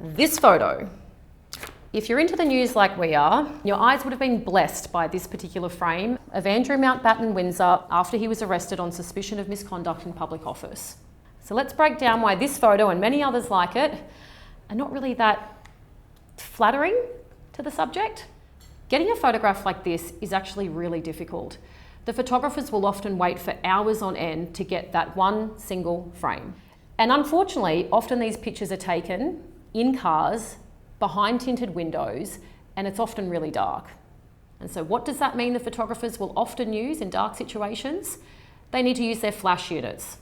This photo. If you're into the news like we are, your eyes would have been blessed by this particular frame of Andrew Mountbatten-Windsor after he was arrested on suspicion of misconduct in public office. So let's break down why this photo and many others like it are not really that flattering to the subject. Getting a photograph like this is actually really difficult. The photographers will often wait for hours on end to get that one single frame. And unfortunately, often these pictures are taken in cars, behind tinted windows, and it's often really dark. And so what does that mean the photographers will often use in dark situations? They need to use their flash units.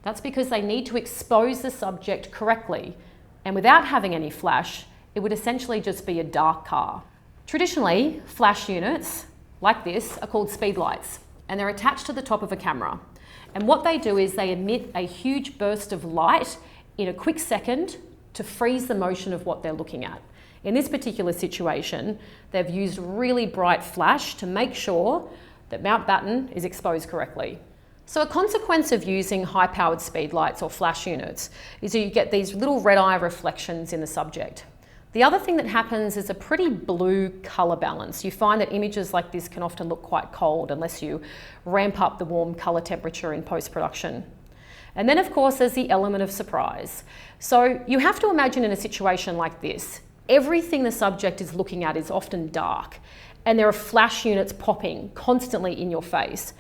That's because they need to expose the subject correctly. And without having any flash, it would essentially just be a dark car. Traditionally, flash units like this are called speedlights, and they're attached to the top of a camera. And what they do is they emit a huge burst of light in a quick second to freeze the motion of what they're looking at. In this particular situation, they've used really bright flash to make sure that Mountbatten is exposed correctly. So a consequence of using high-powered speedlights or flash units is that you get these little red eye reflections in the subject. The other thing that happens is a pretty blue colour balance. You find that images like this can often look quite cold unless you ramp up the warm colour temperature in post-production. And then of course there's the element of surprise. So you have to imagine in a situation like this, everything the subject is looking at is often dark, and there are flash units popping constantly in your face.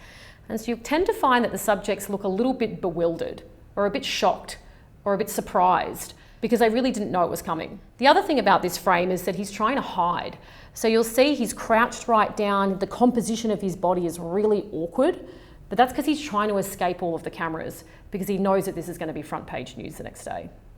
And so you tend to find that the subjects look a little bit bewildered, or a bit shocked, or a bit surprised, because they really didn't know it was coming. The other thing about this frame is that he's trying to hide. So you'll see he's crouched right down, the composition of his body is really awkward, but that's because he's trying to escape all of the cameras, because he knows that this is going to be front page news the next day.